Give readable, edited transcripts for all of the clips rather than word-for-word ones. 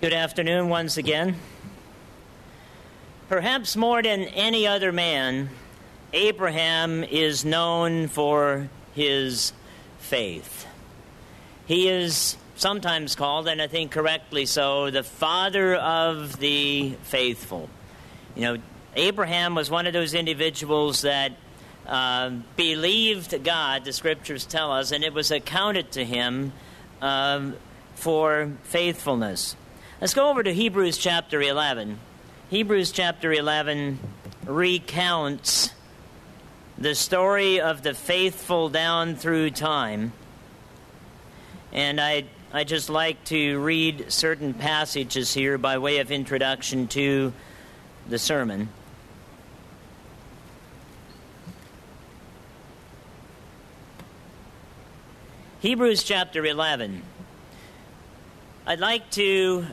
Good afternoon once again. Perhaps more than any other man, Abraham is known for his faith. He is sometimes called, and I think correctly so, the father of the faithful. You know, Abraham was one of those individuals that believed God, the scriptures tell us, and it was accounted to him for faithfulness. Let's go over to Hebrews chapter 11. Hebrews chapter 11 recounts the story of the faithful down through time. And I just like to read certain passages here by way of introduction to the sermon. Hebrews chapter 11. I'd like to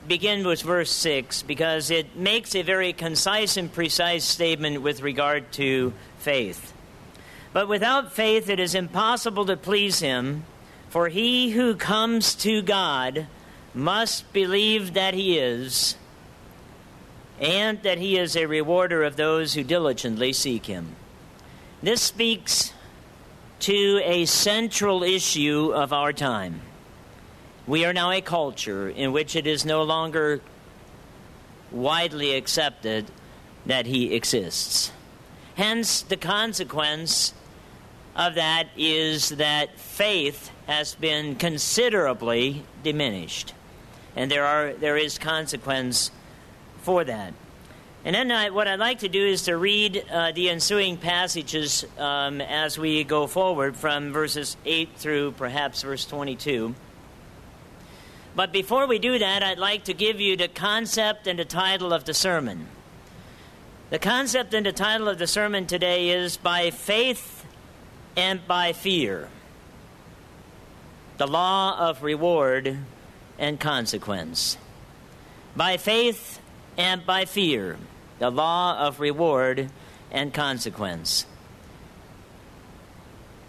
begin with verse 6 because it makes a very concise and precise statement with regard to faith. But without faith it is impossible to please him, for he who comes to God must believe that he is, and that he is a rewarder of those who diligently seek him. This speaks to a central issue of our time. We are now a culture in which it is no longer widely accepted that he exists. Hence, the consequence of that is that faith has been considerably diminished. And there is consequence for that. And then what I'd like to do is to read the ensuing passages as we go forward from verses 8 through perhaps verse 22. But before we do that, I'd like to give you the concept and the title of the sermon. The concept and the title of the sermon today is By Faith and by Fear, the Law of Reward and Consequence. By faith and by fear, the law of reward and consequence.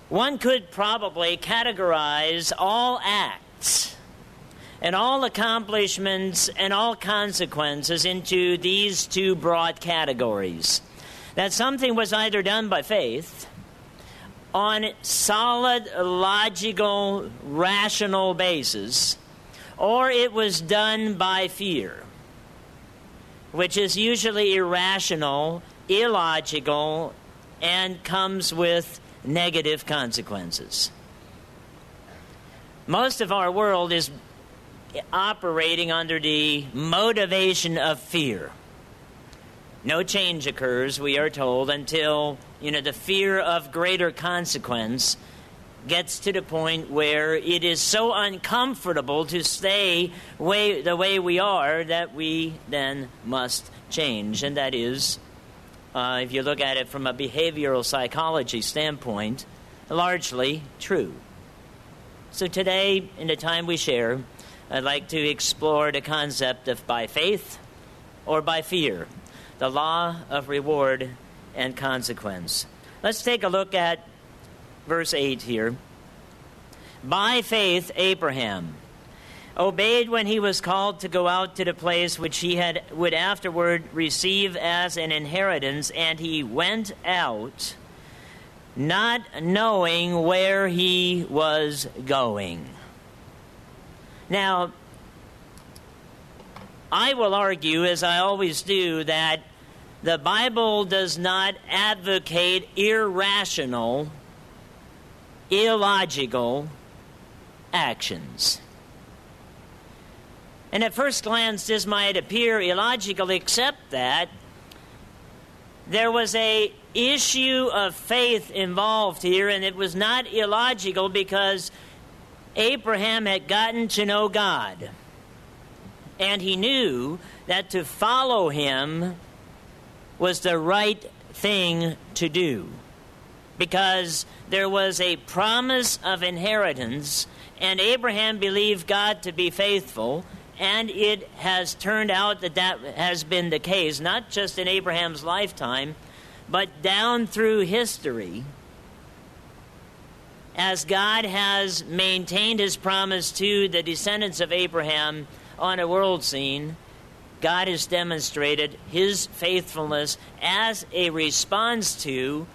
One could probably categorize all acts and all accomplishments and all consequences into these two broad categories. That something was either done by faith on solid, logical, rational basis, or it was done by fear, which is usually irrational, illogical, and comes with negative consequences. Most of our world is operating under the motivation of fear. No change occurs, we are told, until the fear of greater consequence gets to the point where it is so uncomfortable to stay the way we are that we then must change. And that is, if you look at it from a behavioral psychology standpoint, largely true. So today, in the time we share, I'd like to explore the concept of by faith or by fear, the law of reward and consequence. Let's take a look at verse 8 here. By faith, Abraham obeyed when he was called to go out to the place which he would afterward receive as an inheritance, and he went out, not knowing where he was going. Now, I will argue, as I always do, that the Bible does not advocate irrational, illogical actions. And at first glance, this might appear illogical, except that there was an issue of faith involved here, and it was not illogical because Abraham had gotten to know God, and he knew that to follow him was the right thing to do, because there was a promise of inheritance, and Abraham believed God to be faithful, and it has turned out that has been the case, not just in Abraham's lifetime, but down through history, as God has maintained his promise to the descendants of Abraham on a world scene, God has demonstrated his faithfulness as a response to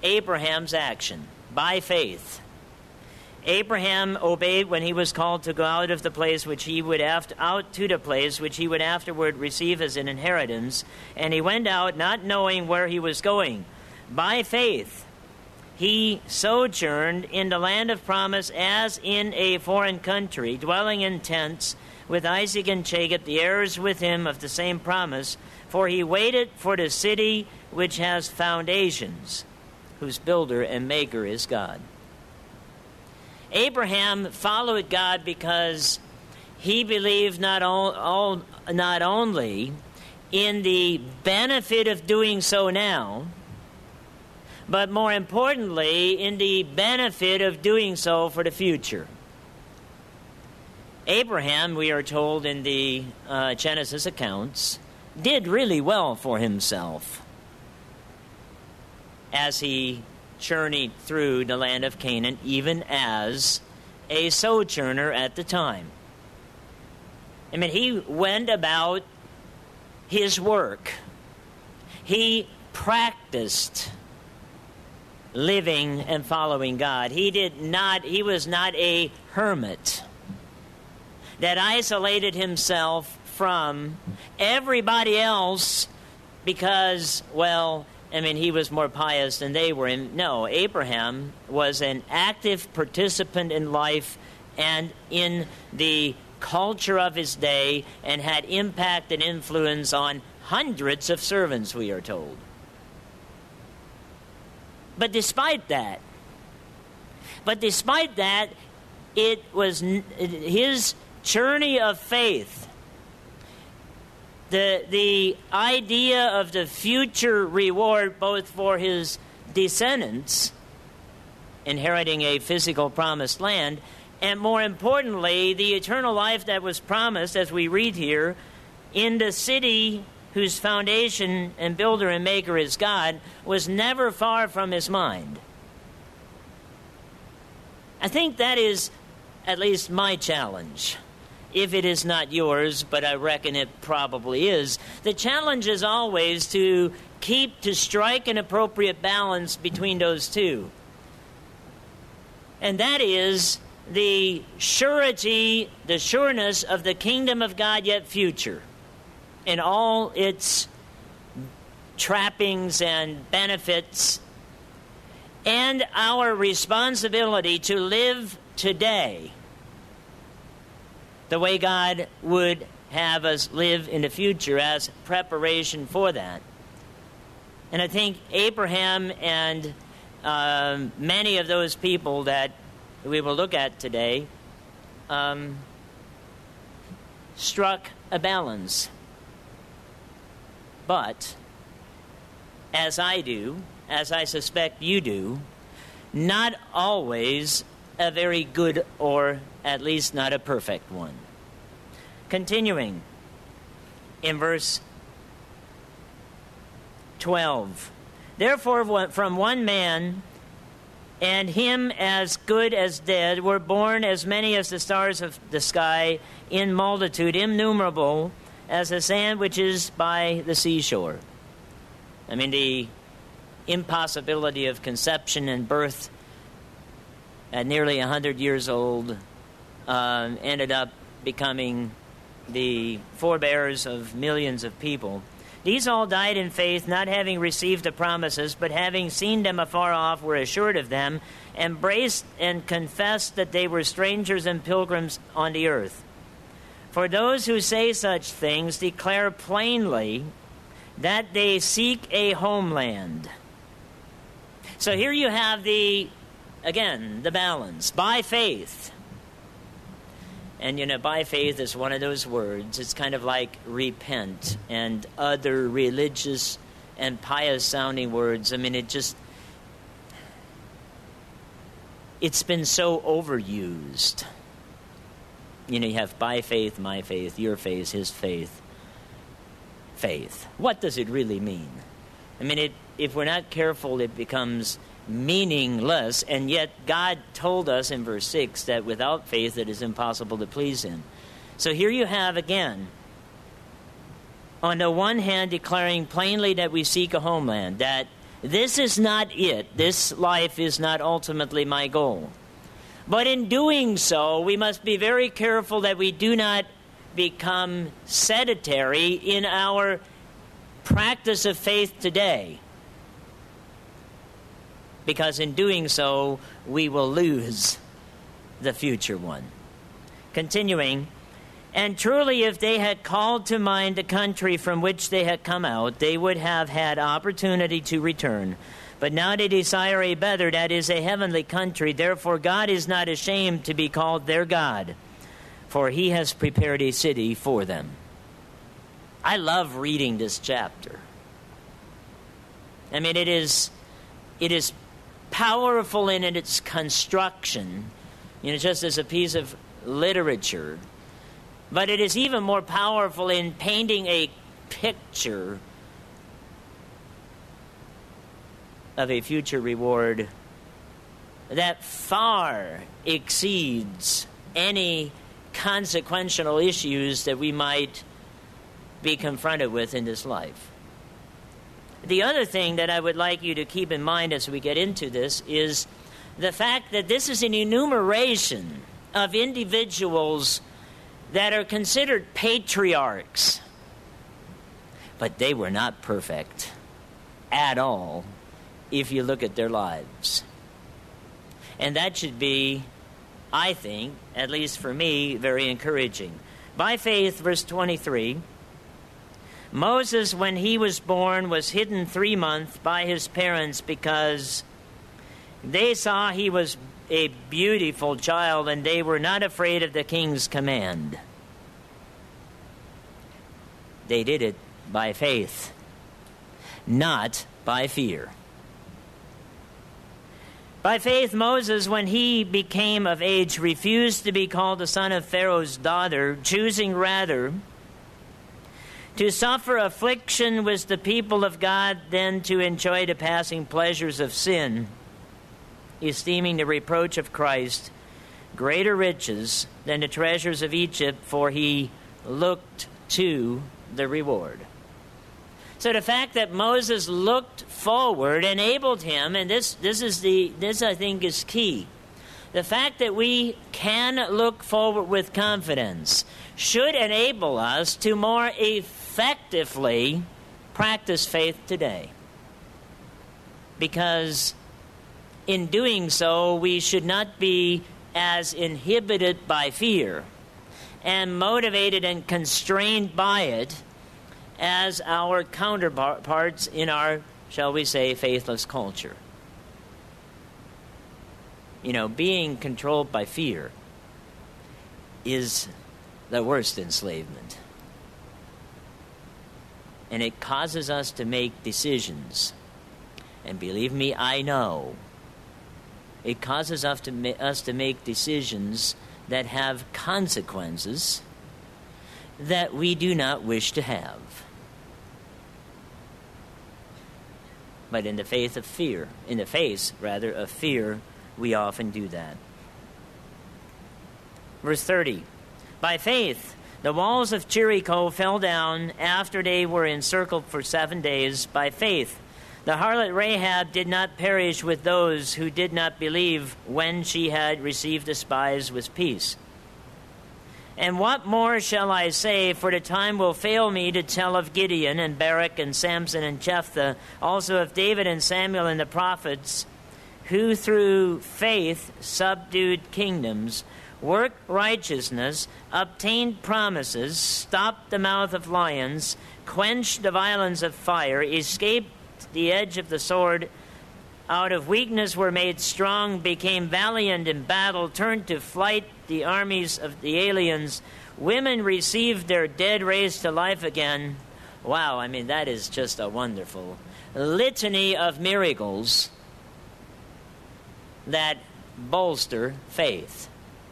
Abraham's action, by faith. Abraham obeyed when he was called to go out of the place which he would out to the place which he would afterward receive as an inheritance, and he went out not knowing where he was going. By faith he sojourned in the land of promise as in a foreign country, dwelling in tents with Isaac and Jacob, the heirs with him of the same promise, for he waited for the city which has foundations, whose builder and maker is God. Abraham followed God because he believed not only in the benefit of doing so now, but more importantly, in the benefit of doing so for the future. Abraham, we are told in the Genesis accounts, did really well for himself as he journeyed through the land of Canaan, even as a sojourner at the time. I mean, he went about his work. He practiced living and following God. He was not a hermit that isolated himself from everybody else because, he was more pious than they were. No, Abraham was an active participant in life and in the culture of his day and had impact and influence on hundreds of servants, we are told. But despite that, it was his journey of faith, the idea of the future reward both for his descendants, inheriting a physical promised land, and more importantly, the eternal life that was promised, as we read here, in the city whose foundation and builder and maker is God, was never far from his mind. I think that is at least my challenge. If it is not yours, but I reckon it probably is. The challenge is always to strike an appropriate balance between those two. And that is the surety, the sureness of the kingdom of God yet future, in all its trappings and benefits, and our responsibility to live today the way God would have us live in the future as preparation for that. And I think Abraham and many of those people that we will look at today struck a balance. But, as I do, as I suspect you do, not always a very good, or at least not a perfect one. Continuing in verse 12. Therefore, from one man, and him as good as dead, were born as many as the stars of the sky, in multitude, innumerable, as the sand which is by the seashore. I mean, the impossibility of conception and birth at nearly 100 years old ended up becoming the forebears of millions of people. These all died in faith, not having received the promises, but having seen them afar off, were assured of them, embraced and confessed that they were strangers and pilgrims on the earth. For those who say such things declare plainly that they seek a homeland. So here you have the balance. By faith. And, by faith is one of those words. It's kind of like repent and other religious and pious-sounding words. I mean, it's been so overused. You have by faith, my faith, your faith, his faith. Faith. What does it really mean? I mean, if we're not careful, it becomes meaningless, and yet God told us in verse 6 that without faith it is impossible to please him. So here you have again, on the one hand, declaring plainly that we seek a homeland, that this is not it. This life is not ultimately my goal. But in doing so, we must be very careful that we do not become sedentary in our practice of faith today. Because in doing so, we will lose the future one. Continuing, and truly if they had called to mind the country from which they had come out, they would have had opportunity to return. But now they desire a better, that is a heavenly country. Therefore God is not ashamed to be called their God, for he has prepared a city for them. I love reading this chapter. I mean, it is powerful in its construction, just as a piece of literature. But it is even more powerful in painting a picture of a future reward that far exceeds any consequential issues that we might be confronted with in this life. The other thing that I would like you to keep in mind as we get into this is the fact that this is an enumeration of individuals that are considered patriarchs. But they were not perfect at all if you look at their lives. And that should be, I think, at least for me, very encouraging. By faith, verse 23, Moses, when he was born, was hidden 3 months by his parents because they saw he was a beautiful child and they were not afraid of the king's command. They did it by faith, not by fear. By faith, Moses, when he became of age, refused to be called the son of Pharaoh's daughter, choosing rather to suffer affliction with the people of God than to enjoy the passing pleasures of sin, esteeming the reproach of Christ greater riches than the treasures of Egypt, for he looked to the reward. So the fact that Moses looked forward enabled him, and this I think is key. The fact that we can look forward with confidence should enable us to more effectively practice faith today. Because in doing so, we should not be as inhibited by fear and motivated and constrained by it as our counterparts in our, shall we say, faithless culture. Being controlled by fear is the worst enslavement. And it causes us to make decisions. And believe me, I know. It causes us to make decisions that have consequences that we do not wish to have. But in the face of fear, we often do that. Verse 30. By faith, the walls of Jericho fell down after they were encircled for 7 days. By faith, the harlot Rahab did not perish with those who did not believe when she had received the spies with peace. And what more shall I say, for the time will fail me to tell of Gideon and Barak and Samson and Jephthah, also of David and Samuel and the prophets, who through faith subdued kingdoms, worked righteousness, obtained promises, stopped the mouth of lions, quenched the violence of fire, escaped the edge of the sword, out of weakness were made strong, became valiant in battle, turned to flight the armies of the aliens. Women received their dead raised to life again. Wow, that is just a wonderful litany of miracles that bolster faith.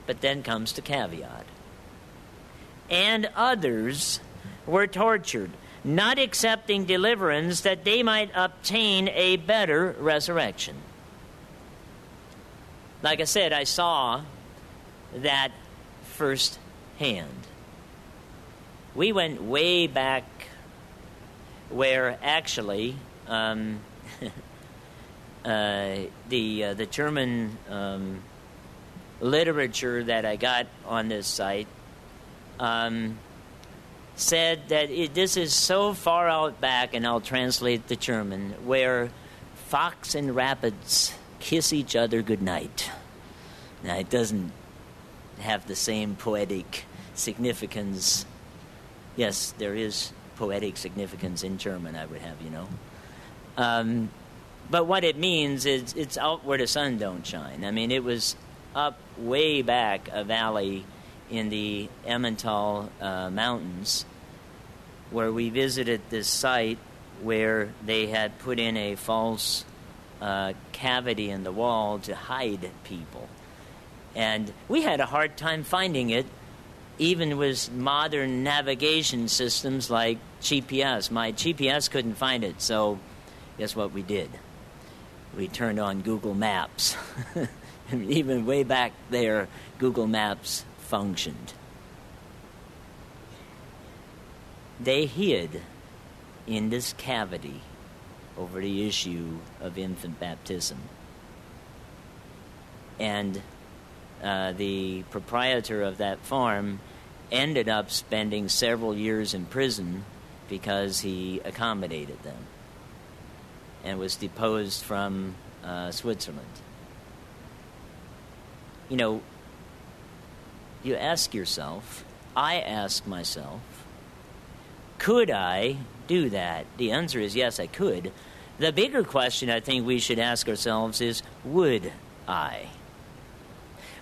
But then comes the caveat. And others were tortured, not accepting deliverance, that they might obtain a better resurrection. Like I said, I saw that firsthand. we went way back where actually the German literature that I got on this site said that this is so far out back, and I'll translate the German, where fox and rabbits kiss each other goodnight. Now, it doesn't have the same poetic significance. Yes, there is poetic significance in German, I would have you know. But what it means is it's out where the sun don't shine. I mean, it was up way back a valley in the Emmental Mountains, where we visited this site where they had put in a false cavity in the wall to hide people. And we had a hard time finding it, even with modern navigation systems like GPS. My GPS couldn't find it, so guess what we did? We turned on Google Maps. And even way back there, Google Maps functioned. They hid in this cavity over the issue of infant baptism. And the proprietor of that farm ended up spending several years in prison because he accommodated them and was deposed from Switzerland. You know, you ask yourself, I ask myself, could I do that? The answer is yes, I could. The bigger question I think we should ask ourselves is, would I?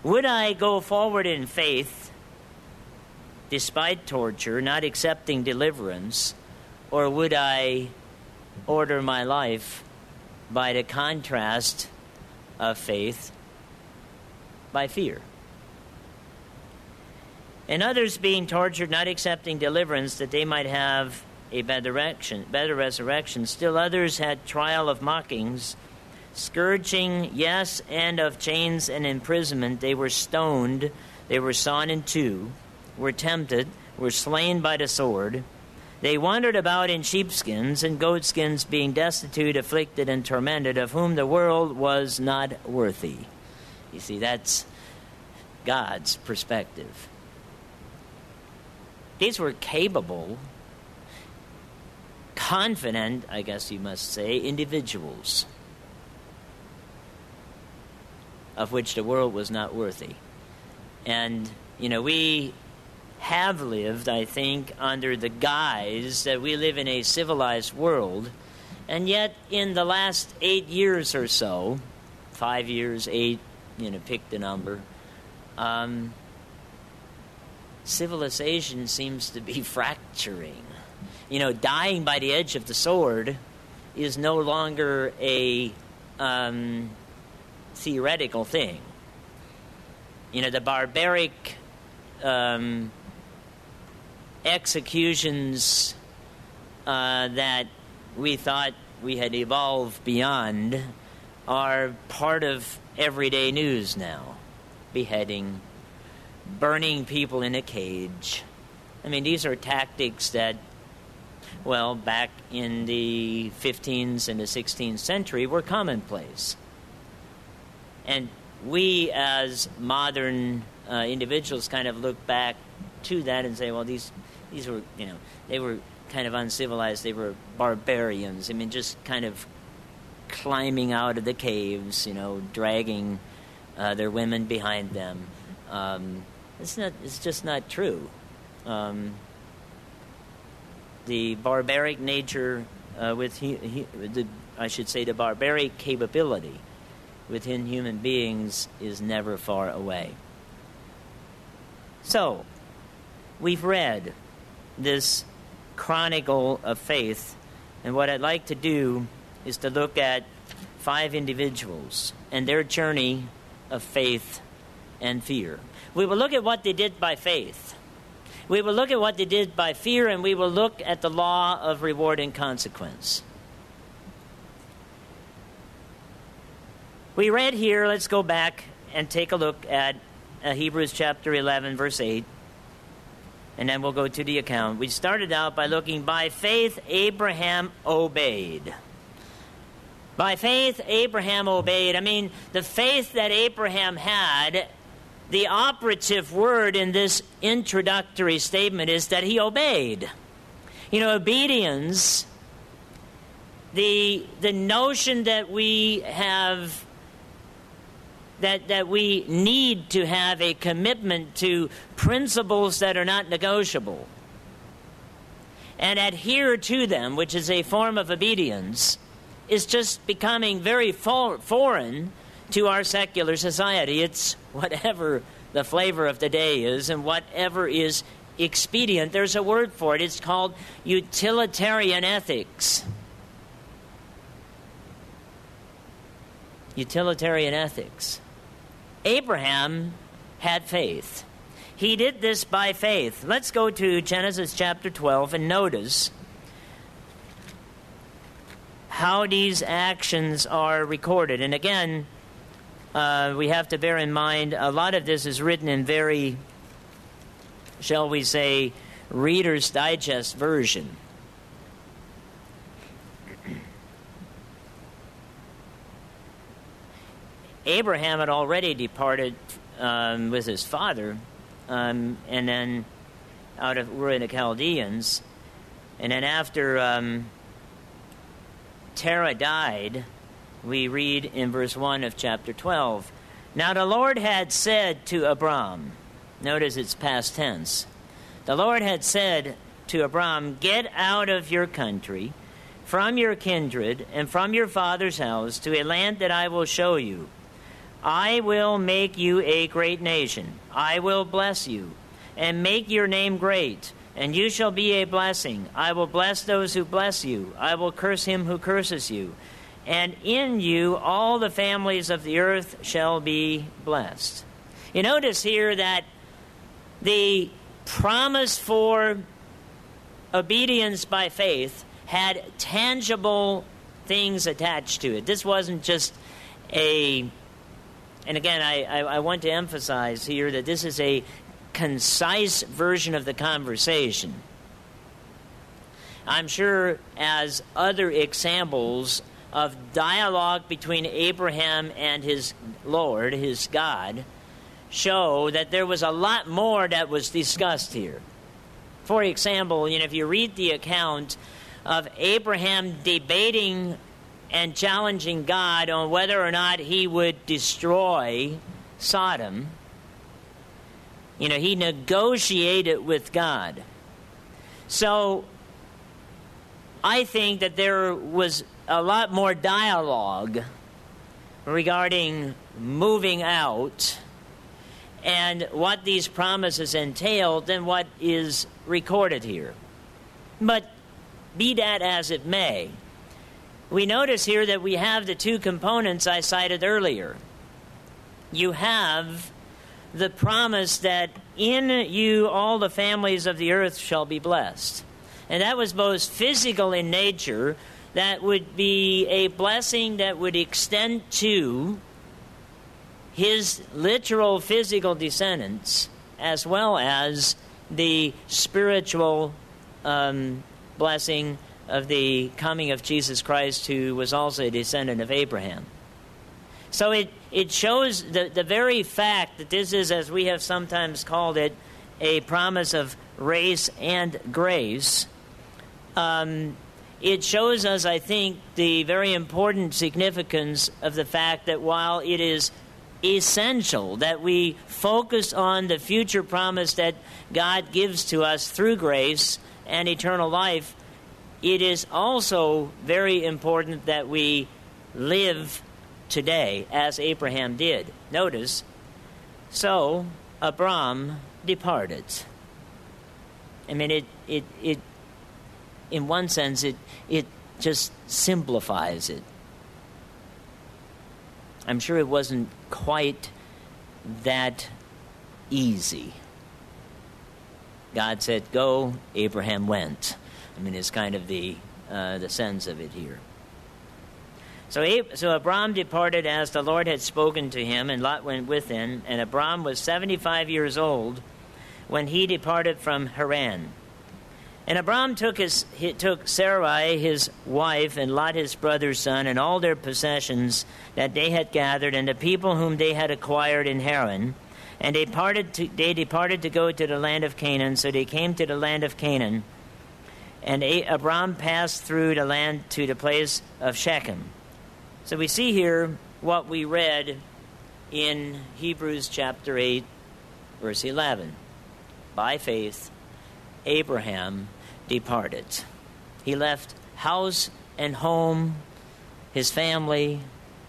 Would I go forward in faith despite torture, not accepting deliverance, or would I order my life by the contrast of faith by fear? And others being tortured, not accepting deliverance, that they might have a better resurrection. Still others had trial of mockings, scourging, yes, and of chains and imprisonment. They were stoned, they were sawn in two, were tempted, were slain by the sword. They wandered about in sheepskins and goatskins, being destitute, afflicted, and tormented, of whom the world was not worthy. You see, that's God's perspective. These were capable, confident, I guess you must say, individuals of which the world was not worthy. And, you know, we have lived, I think, under the guise that we live in a civilized world, and yet in the last 8 years or so, 5 years, 8, pick the number, civilization seems to be fracturing. Dying by the edge of the sword is no longer a theoretical thing. The barbaric executions that we thought we had evolved beyond are part of everyday news now. Beheading, burning people in a cage. These are tactics that, back in the 15th and the 16th century were commonplace. And we as modern individuals kind of look back to that and say, well, these were, they were kind of uncivilized, they were barbarians. Just kind of climbing out of the caves, dragging their women behind them. It's just not true. The barbaric nature the barbaric capability within human beings is never far away. So, we've read this chronicle of faith, and what I'd like to do is to look at 5 individuals and their journey of faith and fear. We will look at what they did by faith. We will look at what they did by fear, and we will look at the law of reward and consequence. We read here, let's go back and take a look at Hebrews chapter 11, verse 8. and then we'll go to the account. We started out by looking, by faith Abraham obeyed. By faith Abraham obeyed. I mean, the faith that Abraham had, the operative word in this introductory statement is that he obeyed. You know, obedience, the notion that we have, that we need to have a commitment to principles that are not negotiable and adhere to them, which is a form of obedience, is just becoming very foreign to our secular society. It's whatever the flavor of the day is and whatever is expedient. There's a word for it. It's called utilitarian ethics. Utilitarian ethics. Abraham had faith. He did this by faith. Let's go to Genesis chapter 12 and notice how these actions are recorded. And again, we have to bear in mind a lot of this is written in very, shall we say, Reader's Digest version. Abraham had already departed with his father, and then out of Ur of the Chaldeans. And then after Terah died, we read in verse 1 of chapter 12, "Now the Lord had said to Abram," notice it's past tense, "The Lord had said to Abram, get out of your country, from your kindred, and from your father's house, to a land that I will show you. I will make you a great nation. I will bless you, and make your name great, and you shall be a blessing. I will bless those who bless you. I will curse him who curses you. And in you all the families of the earth shall be blessed." You notice here that the promise for obedience by faith had tangible things attached to it. This wasn't just a... And again, I want to emphasize here that this is a concise version of the conversation. I'm sure as other examples of dialogue between Abraham and his Lord, his God, show that there was a lot more that was discussed here. For example, if you read the account of Abraham debating and challenging God on whether or not he would destroy Sodom, he negotiated with God. So I think that there was a lot more dialogue regarding moving out and what these promises entailed than what is recorded here. But be that as it may, we notice here that we have the two components I cited earlier. You have the promise that in you all the families of the earth shall be blessed. And that was both physical in nature, that would be a blessing that would extend to his literal physical descendants, as well as the spiritual blessing of the coming of Jesus Christ, who was also a descendant of Abraham. So it shows the very fact that this is, as we have sometimes called it, a promise of race and grace. It shows us, I think, the very important significance of the fact that while it is essential that we focus on the future promise that God gives to us through grace and eternal life, it is also very important that we live today as Abraham did. Notice, so Abram departed. I mean, it in one sense, it just simplifies it. I'm sure it wasn't quite that easy. God said, go, Abraham went. I mean, it's kind of the sense of it here. So Abram departed as the Lord had spoken to him, and Lot went with him. And Abram was 75 years old when he departed from Haran. And Abram took Sarai his wife, and Lot his brother's son, and all their possessions that they had gathered, and the people whom they had acquired in Haran. And they departed to go to the land of Canaan. So they came to the land of Canaan. And Abram passed through the land to the place of Shechem. So we see here what we read in Hebrews chapter 8, verse 11. By faith, Abraham departed. He left house and home, his family,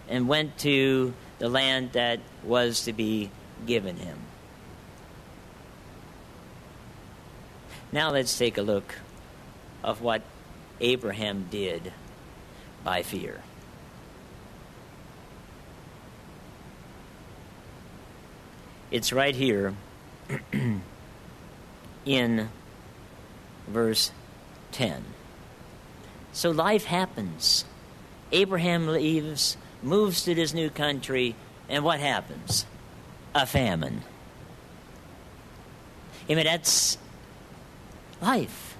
and went to the land that was to be given him. Now let's take a look of what Abraham did by fear. It's right here in verse 10. So life happens. Abraham leaves, moves to this new country, and what happens? A famine. I mean, that's life.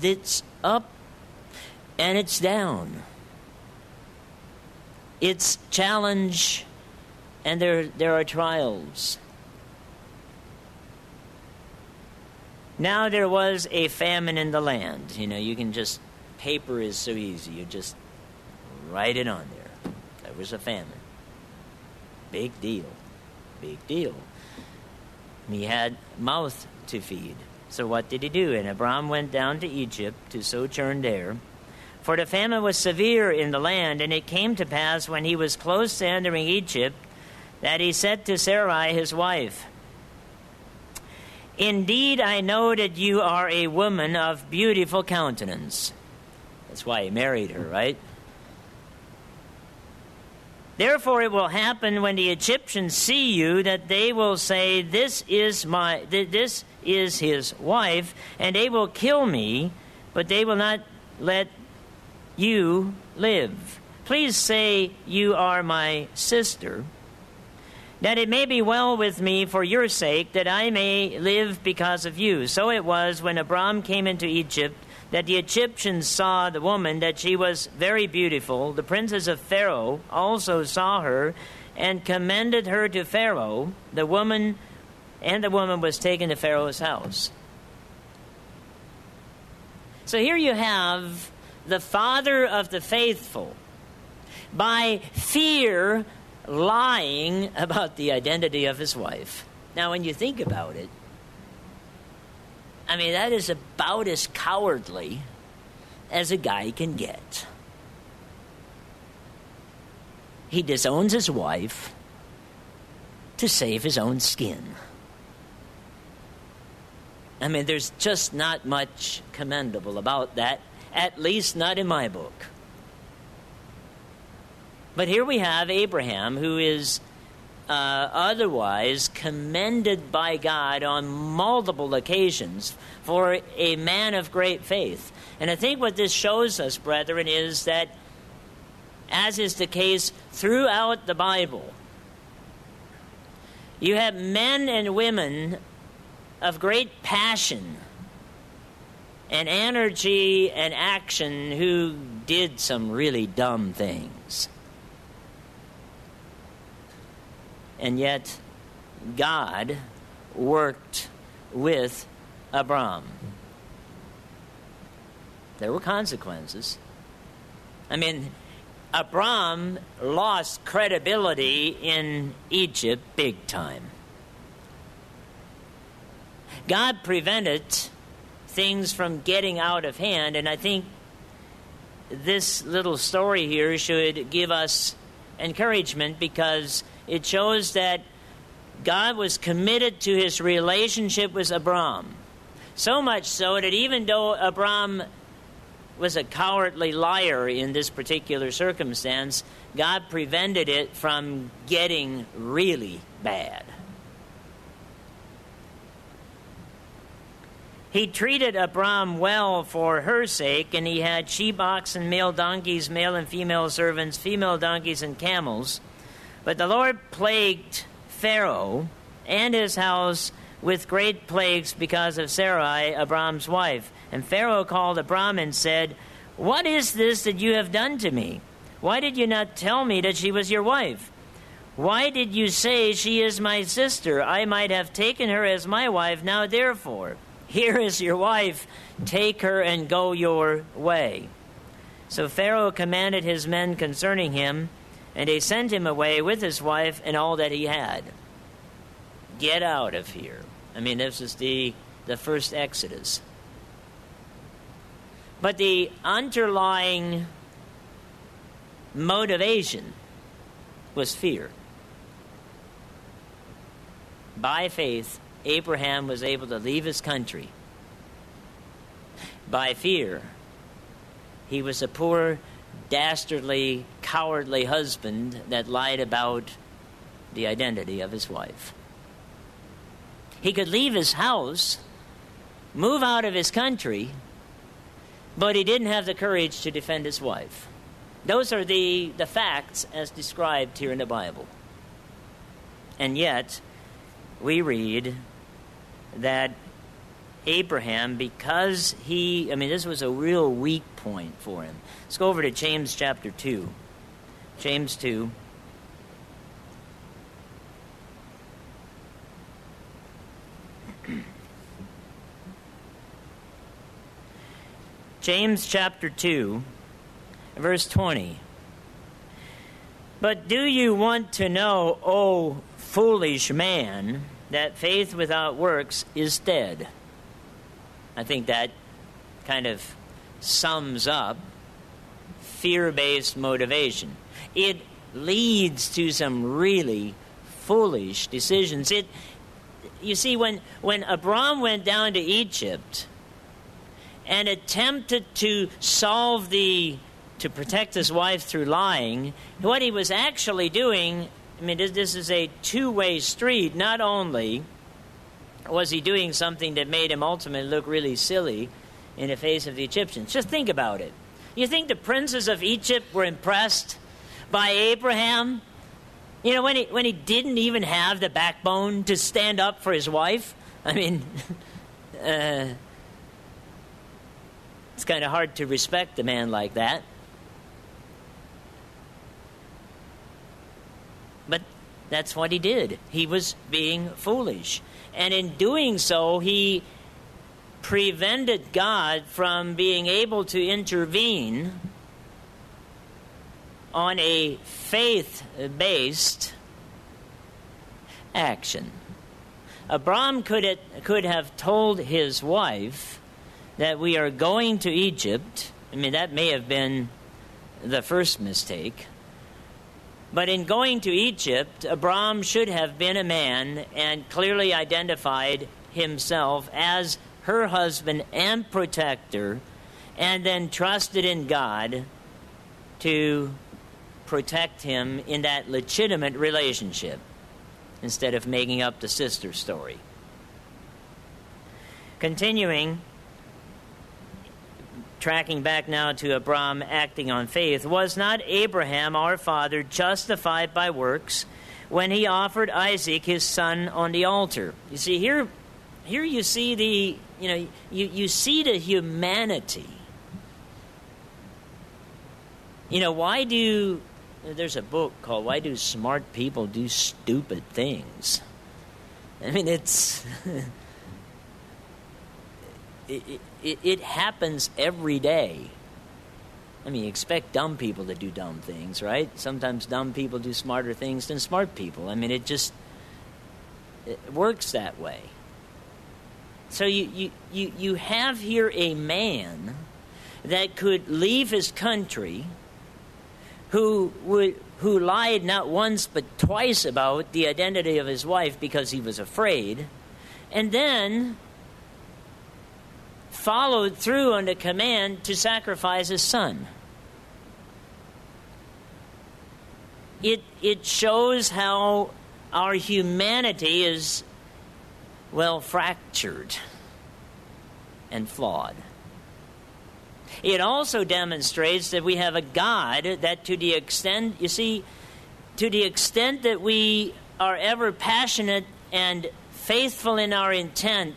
It's up and it's down. It's challenge and there are trials. Now there was a famine in the land. You know, you can just, paper is so easy. You just write it on there. There was a famine. Big deal. Big deal. He had mouth to feed. So what did he do? And Abram went down to Egypt to sojourn there. For the famine was severe in the land, and it came to pass when he was close to entering Egypt that he said to Sarai his wife, "Indeed, I know that you are a woman of beautiful countenance." That's why he married her, right? "Therefore it will happen when the Egyptians see you that they will say, this is his wife, and they will kill me, but they will not let you live. Please say you are my sister, that it may be well with me for your sake, that I may live because of you." So it was when Abram came into Egypt that the Egyptians saw the woman, that she was very beautiful. The princes of Pharaoh also saw her and commended her to Pharaoh. The woman was taken to Pharaoh's house. So here you have the father of the faithful, by fear, lying about the identity of his wife. Now, when you think about it, I mean, that is about as cowardly as a guy can get. He disowns his wife to save his own skin. I mean, there's just not much commendable about that, at least not in my book. But here we have Abraham, who is otherwise commended by God on multiple occasions for a man of great faith. And I think what this shows us, brethren, is that, as is the case throughout the Bible, you have men and women of great passion and energy and action who did some really dumb things. And yet, God worked with Abram. There were consequences. I mean, Abram lost credibility in Egypt big time. God prevented things from getting out of hand, and I think this little story here should give us encouragement, because it shows that God was committed to his relationship with Abram. So much so that even though Abram was a cowardly liar in this particular circumstance, God prevented it from getting really bad. He treated Abram well for her sake, and he had sheep, oxen, male donkeys, male and female servants, female donkeys, and camels. But the Lord plagued Pharaoh and his house with great plagues because of Sarai, Abram's wife. And Pharaoh called Abram and said, "What is this that you have done to me? Why did you not tell me that she was your wife? Why did you say she is my sister? I might have taken her as my wife. Now therefore, here is your wife. Take her and go your way." So Pharaoh commanded his men concerning him, and they sent him away with his wife and all that he had. Get out of here. I mean, this is the first Exodus. But the underlying motivation was fear. By faith, Abraham was able to leave his country. By fear, he was a poor, dastardly, cowardly husband that lied about the identity of his wife. He could leave his house, move out of his country, but he didn't have the courage to defend his wife. Those are the facts as described here in the Bible. And yet, we read that Abraham, because this was a real weak point for him. Let's go over to James chapter 2. James 2. James chapter 2, verse 20. "But do you want to know, O foolish man, that faith without works is dead?" I think that kind of sums up fear-based motivation. It leads to some really foolish decisions. You see, when Abram went down to Egypt and attempted to to protect his wife through lying, what he was actually doing, this is a two-way street. Not only was he doing something that made him ultimately look really silly in the face of the Egyptians. Just think about it. You think the princes of Egypt were impressed by Abraham? When he didn't even have the backbone to stand up for his wife? It's kind of hard to respect a man like that. But that's what he did. He was being foolish. And in doing so, he prevented God from being able to intervene on a faith-based action. Abram could have told his wife that we are going to Egypt. That may have been the first mistake. But in going to Egypt, Abram should have been a man and clearly identified himself as her husband and protector, and then trusted in God to protect him in that legitimate relationship instead of making up the sister story. Continuing, tracking back now to Abram acting on faith, was not Abraham our father justified by works when he offered Isaac his son on the altar? You see, here you see you see the humanity. There's a book called "Why Do Smart People Do Stupid Things?" It's it happens every day. You expect dumb people to do dumb things, right? Sometimes dumb people do smarter things than smart people. It works that way. So you have here a man that could leave his country, who lied not once but twice about the identity of his wife because he was afraid, and then followed through on the command to sacrifice his son. It shows how our humanity is, fractured and flawed. It also demonstrates that we have a God that to the extent that we are ever passionate and faithful in our intent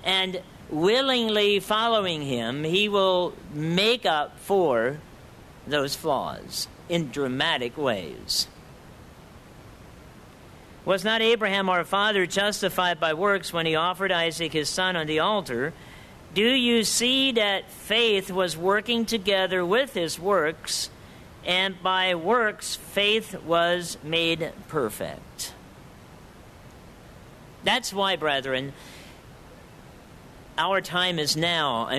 and willingly following him, he will make up for those flaws in dramatic ways. Was not Abraham our father justified by works when he offered Isaac his son on the altar? Do you see that faith was working together with his works, and by works faith was made perfect? That's why, brethren, our time is now.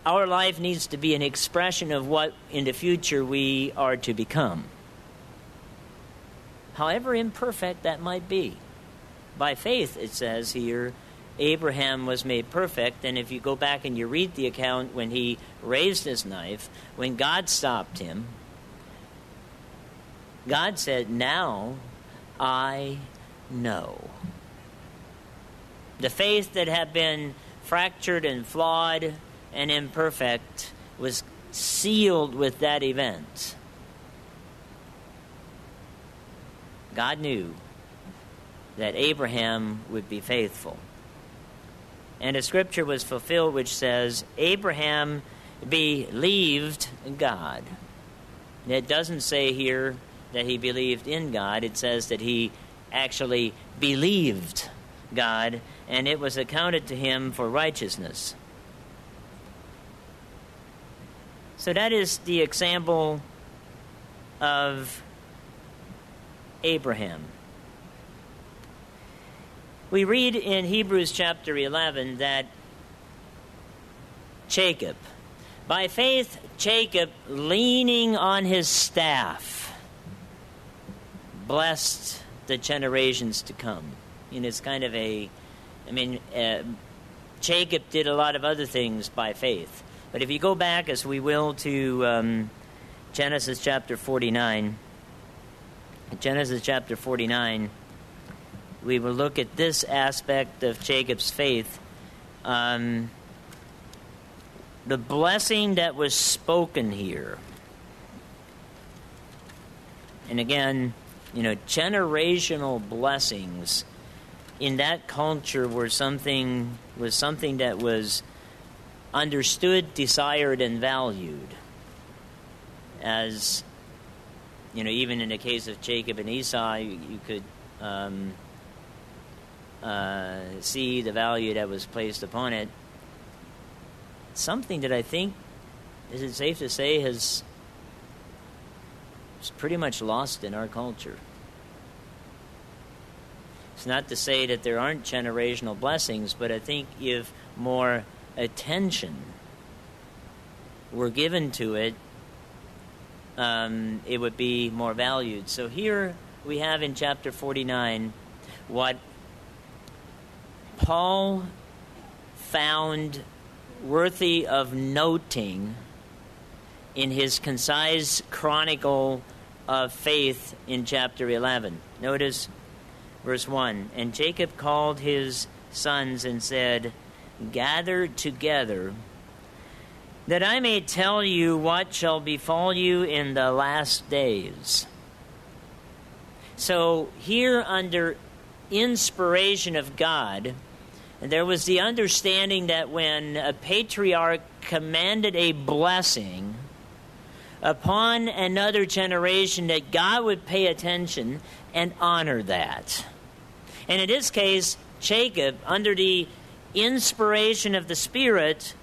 Our life needs to be an expression of what in the future we are to become, however imperfect that might be. By faith, it says here, Abraham was made perfect. And if you go back and you read the account when he raised his knife, when God stopped him, God said, "Now I know." The faith that had been fractured and flawed and imperfect was sealed with that event. God knew that Abraham would be faithful. And a scripture was fulfilled which says, Abraham believed God. And it doesn't say here that he believed in God. It says that he actually believed God, and it was accounted to him for righteousness. So that is the example of Abraham. We read in Hebrews chapter 11 that Jacob, by faith, Jacob, leaning on his staff, blessed the generations to come. And it's kind of Jacob did a lot of other things by faith. But if you go back, as we will, to Genesis chapter 49, we will look at this aspect of Jacob's faith. The blessing that was spoken here. And again, generational blessings in that culture were something that was understood, desired, and valued. As even in the case of Jacob and Esau, you could see the value that was placed upon it. Something that I think, is it safe to say, is pretty much lost in our culture. It's not to say that there aren't generational blessings, but I think if more attention were given to it, it would be more valued. So here we have in chapter 49 what Paul found worthy of noting in his concise chronicle of faith in chapter 11. Notice verse 1. And Jacob called his sons and said, "Gather together, that I may tell you what shall befall you in the last days." So here, under inspiration of God, there was the understanding that when a patriarch commanded a blessing upon another generation, that God would pay attention and honor that. And in this case, Jacob, under the inspiration of the Spirit,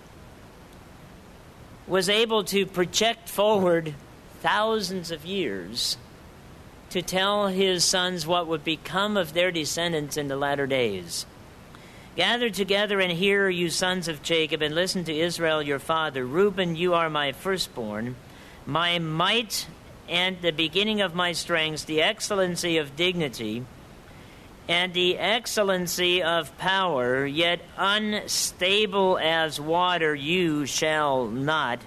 was able to project forward thousands of years to tell his sons what would become of their descendants in the latter days. "Gather together and hear, you sons of Jacob, and listen to Israel your father. Reuben, you are my firstborn, my might and the beginning of my strength, the excellency of dignity, and the excellency of power, yet unstable as water, you shall not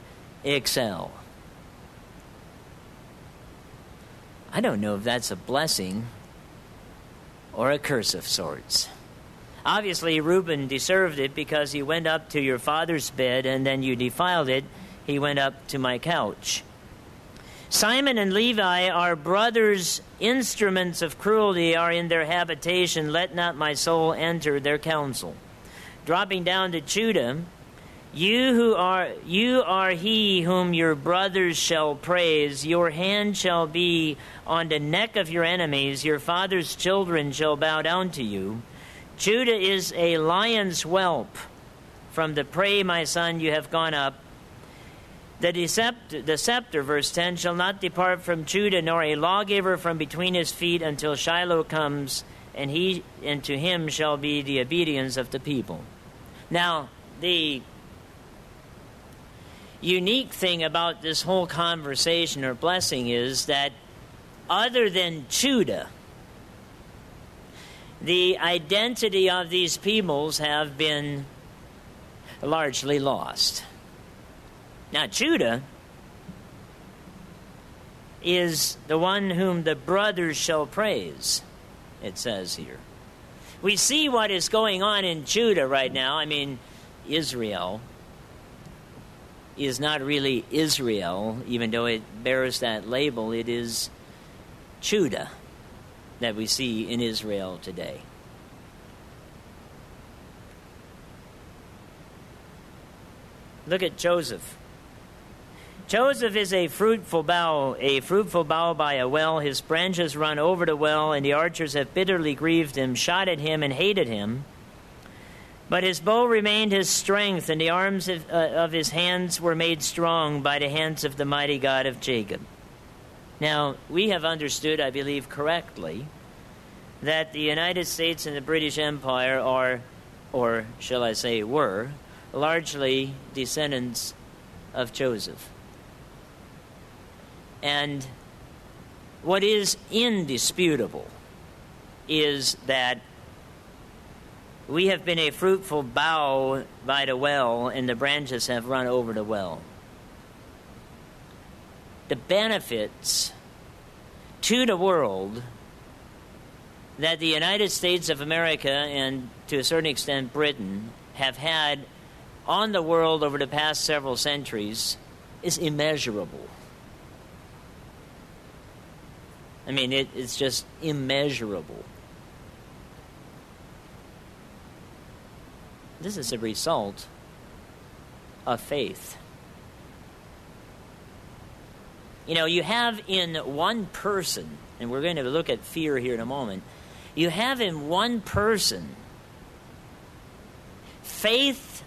excel." I don't know if that's a blessing or a curse of sorts. Obviously, Reuben deserved it because he went up to your father's bed and then you defiled it. He went up to my couch. Simon and Levi are brothers, instruments of cruelty are in their habitation. Let not my soul enter their counsel. Dropping down to Judah, you are he whom your brothers shall praise. Your hand shall be on the neck of your enemies. Your father's children shall bow down to you. Judah is a lion's whelp. From the prey, my son, you have gone up. The scepter, verse 10, shall not depart from Judah, nor a lawgiver from between his feet until Shiloh comes, and to him shall be the obedience of the people. Now, the unique thing about this whole conversation or blessing is that other than Judah, the identity of these peoples have been largely lost. Now, Judah is the one whom the brothers shall praise, it says here. We see what is going on in Judah right now. I mean, Israel is not really Israel, even though it bears that label. It is Judah that we see in Israel today. Look at Joseph. Joseph is a fruitful bough by a well. His branches run over the well, and the archers have bitterly grieved him, shot at him, and hated him. But his bow remained his strength, and the arms of his hands were made strong by the hands of the mighty God of Jacob. Now, we have understood, I believe correctly, that the United States and the British Empire are, or shall I say were, largely descendants of Joseph. And what is indisputable is that we have been a fruitful bough by the well, and the branches have run over the well. The benefits to the world that the United States of America and to a certain extent Britain have had on the world over the past several centuries is immeasurable. I mean, it's just immeasurable. This is a result of faith. You know, you have in one person, and we're going to look at fear here in a moment, you have in one person faith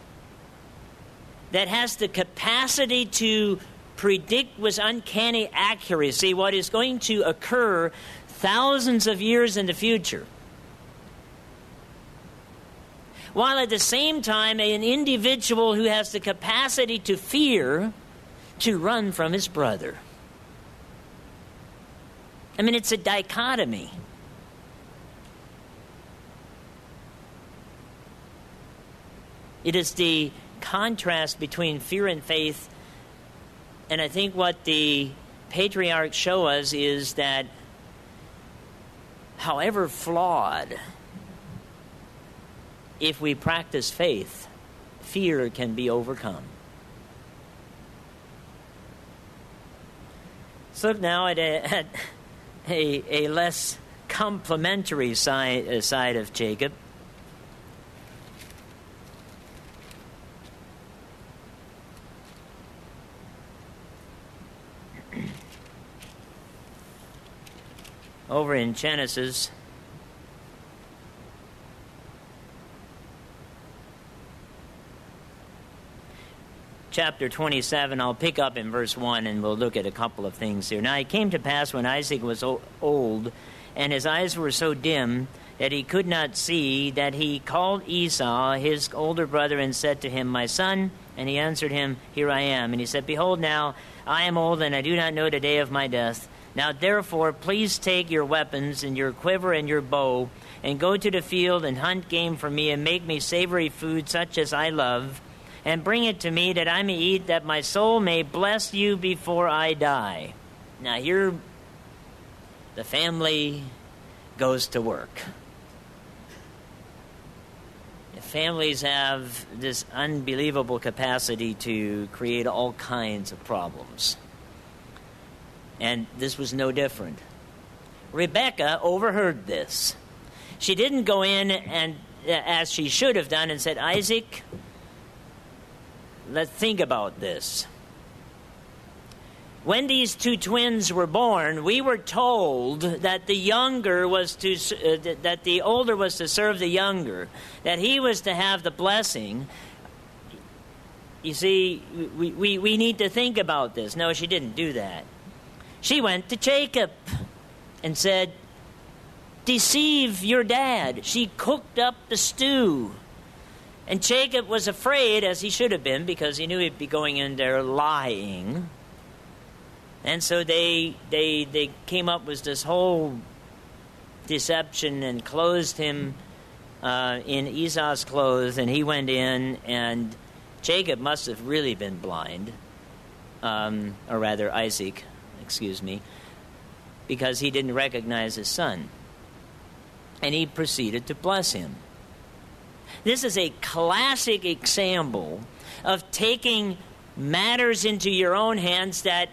that has the capacity to predict with uncanny accuracy what is going to occur thousands of years in the future, while at the same time an individual who has the capacity to fear to run from his brother. I mean, it's a dichotomy. It is the contrast between fear and faith. And I think what the patriarchs show us is that however flawed, if we practice faith, fear can be overcome. Let's look now at a less complimentary side of Jacob. Over in Genesis, chapter 27, I'll pick up in verse 1 and we'll look at a couple of things here. Now it came to pass when Isaac was old and his eyes were so dim that he could not see, that he called Esau, his older brother, and said to him, "My son." And he answered him, "Here I am." And he said, "Behold, now I am old and I do not know the day of my death. Now therefore, please take your weapons and your quiver and your bow, and go to the field and hunt game for me, and make me savory food such as I love, and bring it to me that I may eat, that my soul may bless you before I die." Now here, the family goes to work. Families have this unbelievable capacity to create all kinds of problems. And this was no different. Rebekah overheard this. She didn't go in and, as she should have done, and said, Isaac, let's think about this. When these two twins were born, we were told that the older was to serve the younger, that he was to have the blessing. You see, we need to think about this. No, she didn't do that. She went to Jacob and said, deceive your dad. She cooked up the stew. And Jacob was afraid, as he should have been, because he knew he'd be going in there lying. And so they came up with this whole deception and clothed him in Esau's clothes, and he went in, and Jacob must have really been blind, or rather Isaac, because he didn't recognize his son. And he proceeded to bless him. This is a classic example of taking matters into your own hands that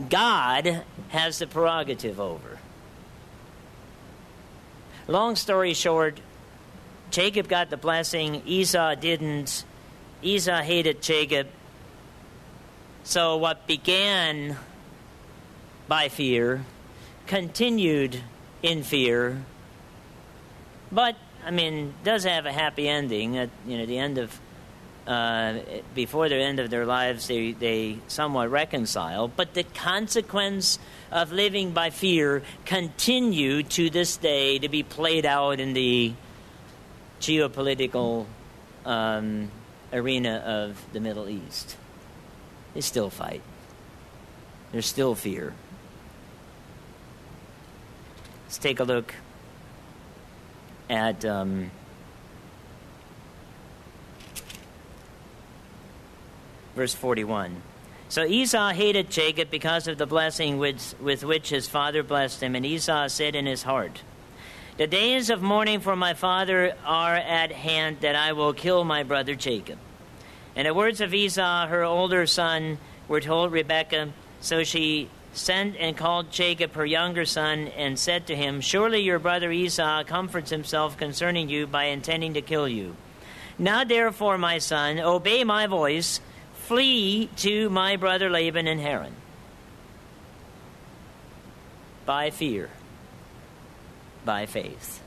God has the prerogative over. Long story short, Jacob got the blessing, Esau didn't. Esau hated Jacob. So what began by fear continued in fear, but does have a happy ending. At the end of before the end of their lives, they somewhat reconcile. But the consequence of living by fear continue to this day to be played out in the geopolitical arena of the Middle East. They still fight. There's still fear. Let's take a look at verse 41. So Esau hated Jacob because of the blessing with which his father blessed him. And Esau said in his heart, the days of mourning for my father are at hand, that I will kill my brother Jacob. And the words of Esau, her older son, were told Rebekah. So she sent and called Jacob, her younger son, and said to him, surely your brother Esau comforts himself concerning you by intending to kill you. Now therefore, my son, obey my voice. Flee to my brother Laban in Haran. By fear, by faith.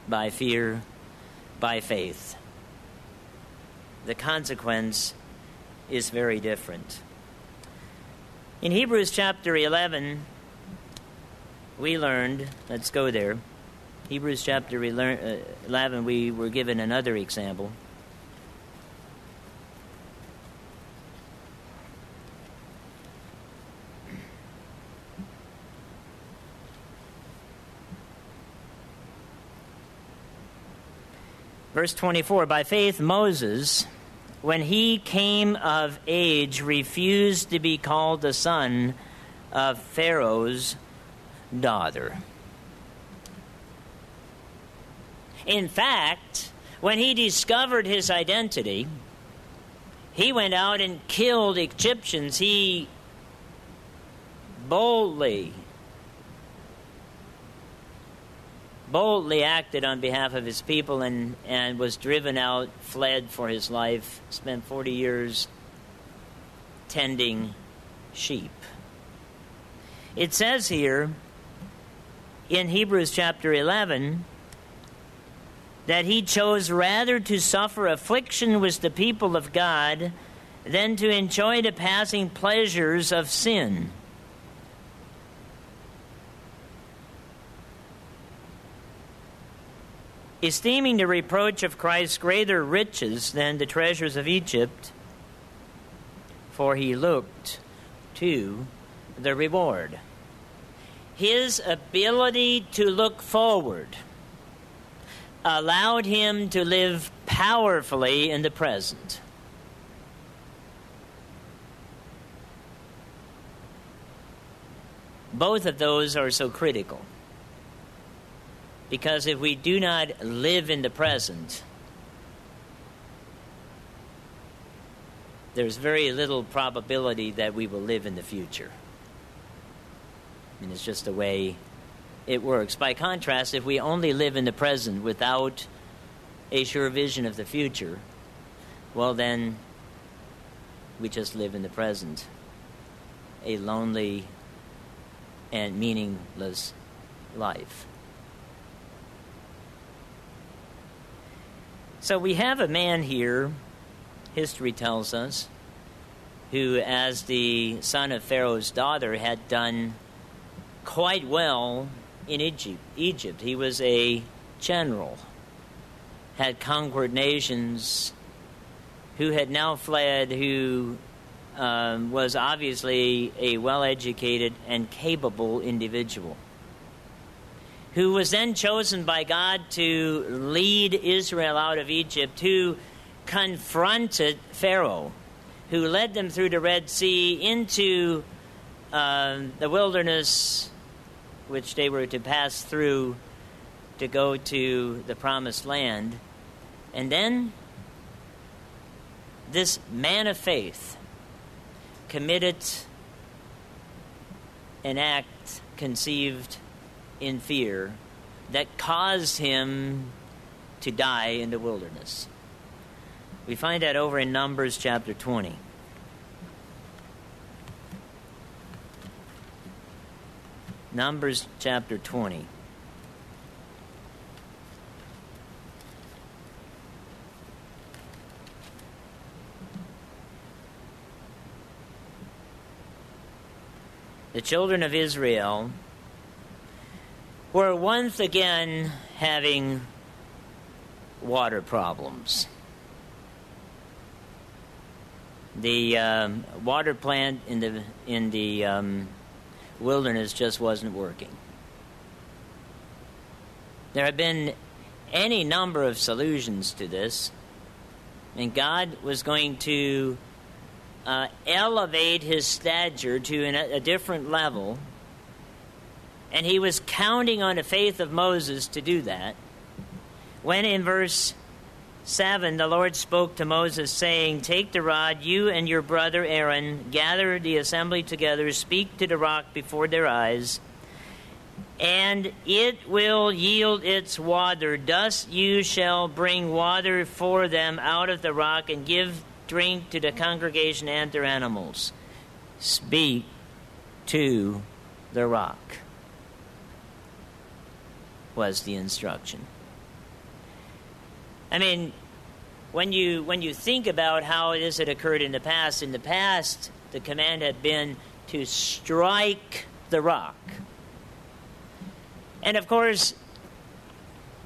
By fear, by faith. The consequence is very different. In Hebrews chapter 11, we learned, let's go there. Hebrews chapter 11, we were given another example. Verse 24, by faith Moses, when he came of age, refused to be called the son of Pharaoh's daughter. In fact, when he discovered his identity, he went out and killed Egyptians. He boldly acted on behalf of his people and was driven out, fled for his life, spent 40 years tending sheep. It says here in Hebrews chapter 11 that he chose rather to suffer affliction with the people of God than to enjoy the passing pleasures of sin. Esteeming the reproach of Christ greater riches than the treasures of Egypt, for he looked to the reward. His ability to look forward allowed him to live powerfully in the present. Both of those are so critical. Because if we do not live in the present, there's very little probability that we will live in the future. mean, it's just the way it works. By contrast, if we only live in the present without a sure vision of the future, well, then we just live in the present, a lonely and meaningless life. So we have a man here, history tells us, who, as the son of Pharaoh's daughter, had done quite well in Egypt. He was a general, had conquered nations, who had now fled, who was obviously a well-educated and capable individual, who was then chosen by God to lead Israel out of Egypt, who confronted Pharaoh, who led them through the Red Sea into the wilderness, which they were to pass through to go to the Promised Land. And then this man of faith committed an act conceived in fear that caused him to die in the wilderness. We find that over in Numbers chapter 20. Numbers chapter 20. The children of Israel were once again having water problems. The water plant in the wilderness just wasn't working. There have been any number of solutions to this, and God was going to elevate his stature to a different level, and he was counting on the faith of Moses to do that, when in verse 7 the Lord spoke to Moses, saying, "Take the rod, you and your brother Aaron, gather the assembly together, speak to the rock before their eyes, and it will yield its water. Thus you shall bring water for them out of the rock, and give drink to the congregation and their animals." Speak to the rock was the instruction. I mean, when you think about how it is it occurred in the past the command had been to strike the rock. And of course,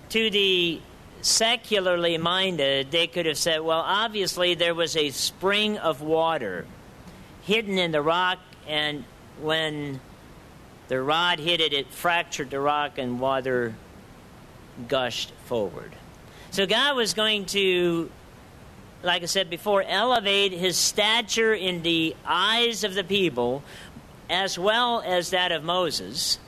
to the secularly minded, they could have said, well, obviously there was a spring of water hidden in the rock, and when the rod hit it, it fractured the rock and water gushed forward. So God was going to, like I said before, elevate his stature in the eyes of the people as well as that of Moses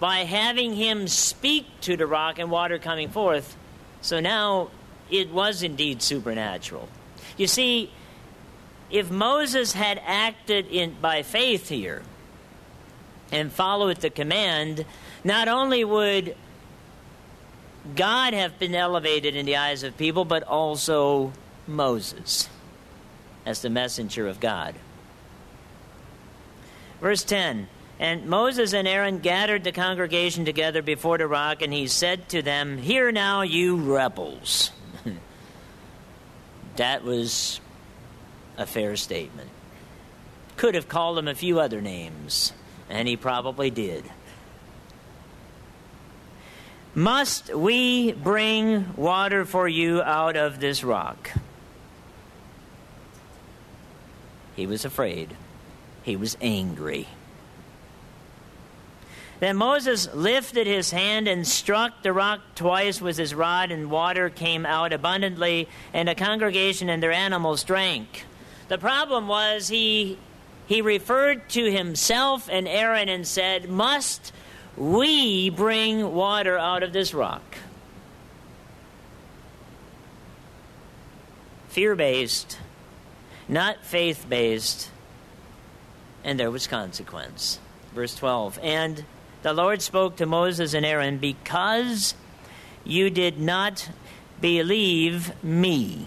by having him speak to the rock and water coming forth. So now it was indeed supernatural. You see, if Moses had acted by faith here and followed the command, not only would God have been elevated in the eyes of people, but also Moses as the messenger of God. Verse 10, "And Moses and Aaron gathered the congregation together before the rock, and he said to them, 'Hear now, you rebels.'" That was a fair statement. Could have called them a few other names, and he probably did. "Must we bring water for you out of this rock?" He was afraid. He was angry. Then Moses lifted his hand and struck the rock twice with his rod, and water came out abundantly, and the congregation and their animals drank. The problem was he referred to himself and Aaron and said, "Must we bring water out of this rock?" Fear-based, not faith-based, and there was consequence. verse 12. And the Lord spoke to Moses and Aaron, because you did not believe me,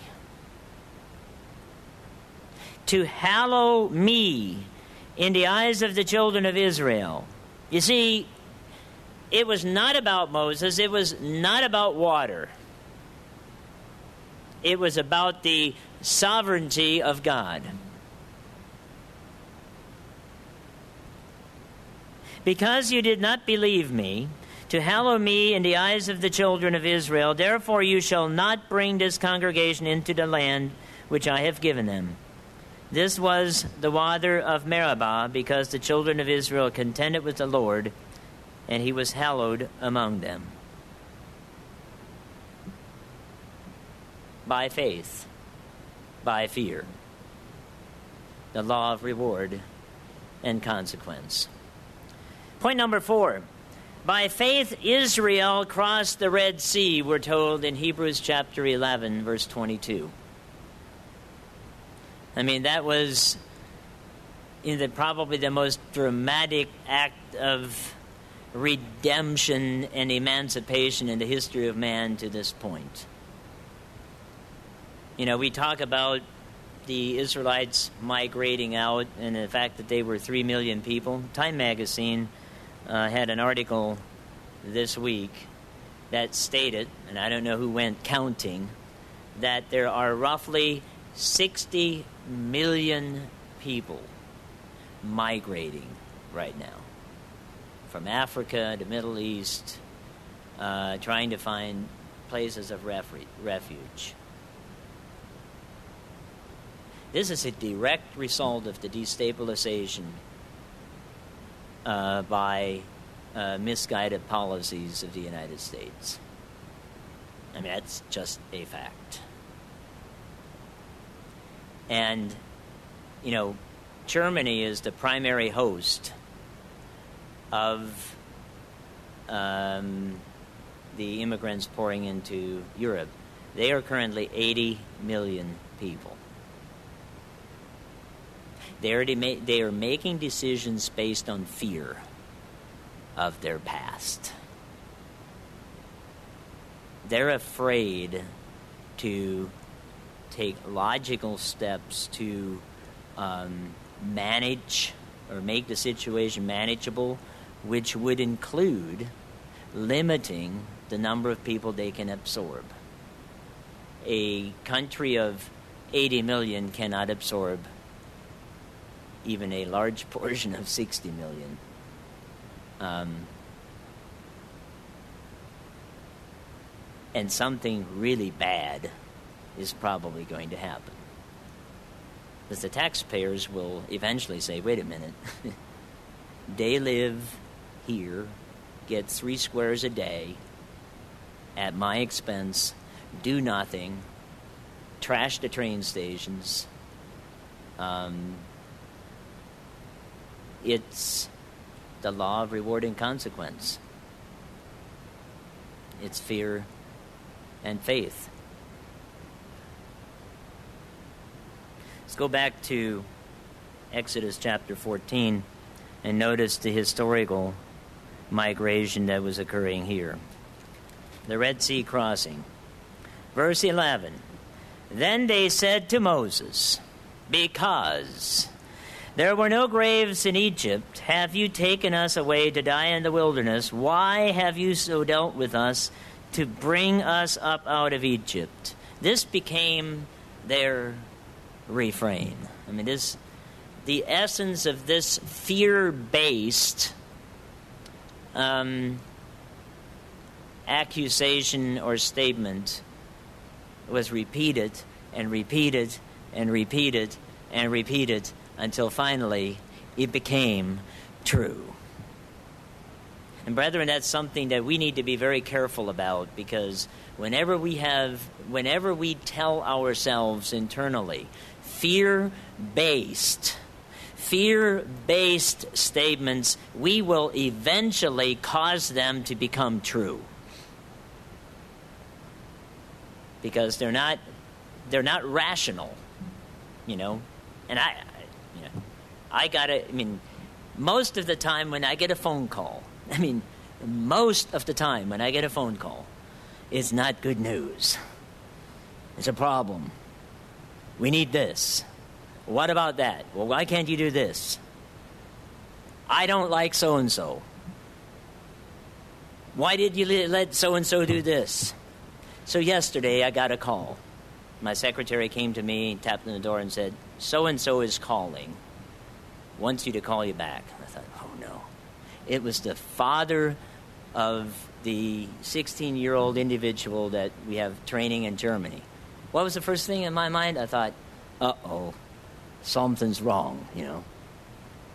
to hallow me in the eyes of the children of Israel. You see, it was not about Moses. It was not about water. It was about the sovereignty of God. Because you did not believe me, to hallow me in the eyes of the children of Israel, therefore you shall not bring this congregation into the land which I have given them. This was the water of Meribah, because the children of Israel contended with the Lord, and he was hallowed among them. By faith, by fear. The law of reward and consequence. Point number 4. By faith, Israel crossed the Red Sea, we're told in Hebrews chapter 11, verse 22. I mean, that was probably the most dramatic act of redemption and emancipation in the history of man to this point. You know, we talk about the Israelites migrating out and the fact that they were 3 million people. Time magazine had an article this week that stated, and I don't know who went counting, that there are roughly 60 million people migrating right now from Africa, the Middle East, trying to find places of refuge. This is a direct result of the destabilization by misguided policies of the United States. I mean, that's just a fact. And, you know, Germany is the primary host of the immigrants pouring into Europe. They are currently 80 million people. They are making decisions based on fear of their past. They're afraid to take logical steps to manage or make the situation manageable, which would include limiting the number of people they can absorb. A country of 80 million cannot absorb even a large portion of 60 million. And something really bad is probably going to happen. Because the taxpayers will eventually say, wait a minute, they live here, get 3 squares a day at my expense, do nothing, trash the train stations. It's the law of reward and consequence. It's fear and faith. Let's go back to Exodus chapter 14 and notice the historical migration that was occurring here. The Red Sea crossing. Verse 11. Then they said to Moses, because there were no graves in Egypt, have you taken us away to die in the wilderness? Why have you so dealt with us to bring us up out of Egypt? This became their refrain. I mean, the essence of this fear-based accusation or statement was repeated and repeated and repeated and repeated until finally it became true. And brethren, that's something that we need to be very careful about, because whenever we tell ourselves internally fear-based statements, we will eventually cause them to become true. Because they're not rational, you know. And most of the time when I get a phone call, most of the time when I get a phone call, it's not good news. It's a problem. We need this. What about that? Well, why can't you do this? I don't like so-and-so. Why did you let so-and-so do this? So yesterday I got a call. My secretary came to me, tapped on the door and said, so-and-so is calling. Wants you to call you back. I thought, oh no. It was the father of the 16-year-old individual that we have training in Germany. What was the first thing in my mind? I thought, uh-oh, something's wrong,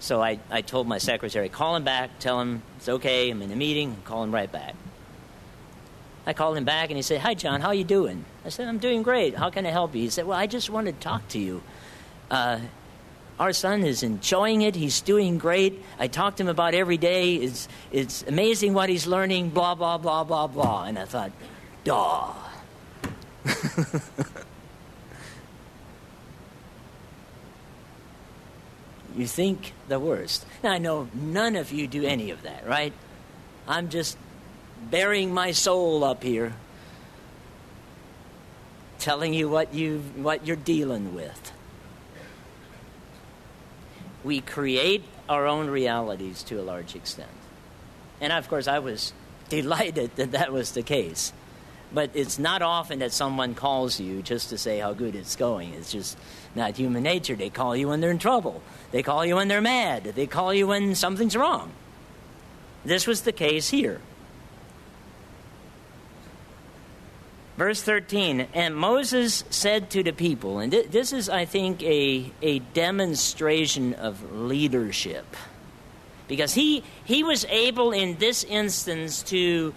So I told my secretary, call him back, tell him it's okay, I'm in a meeting, call him right back. I called him back and he said, hi, John, how you doing? I said, I'm doing great. How can I help you? He said, well, I just wanted to talk to you. Our son is enjoying it. He's doing great. I talk to him about every day. It's amazing what he's learning, blah, blah, blah, blah, blah. And I thought, duh. You think the worst. Now, I know none of you do any of that, right? I'm just bearing my soul up here, telling you what you're dealing with. We create our own realities to a large extent. And, of course, I was delighted that was the case. But it's not often that someone calls you just to say how good it's going. It's just not human nature. They call you when they're in trouble. They call you when they're mad. They call you when something's wrong. This was the case here. Verse 13, and Moses said to the people, and this is, I think, a demonstration of leadership. Because he was able in this instance to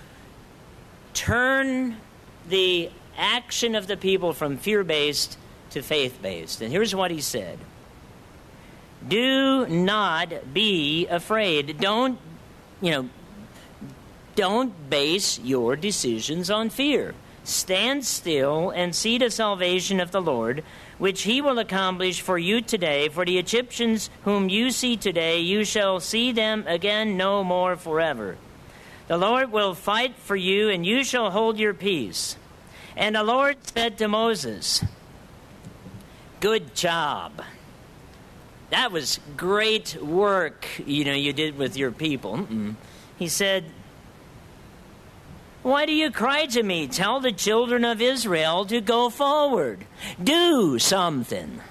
turn the action of the people from fear-based to faith-based. And here's what he said. Do not be afraid. Don't base your decisions on fear. Stand still and see the salvation of the Lord, which he will accomplish for you today. For the Egyptians whom you see today, you shall see them again no more forever. The Lord will fight for you, and you shall hold your peace. And the Lord said to Moses, good job. That was great work, you did with your people. He said, why do you cry to me? Tell the children of Israel to go forward. Do something.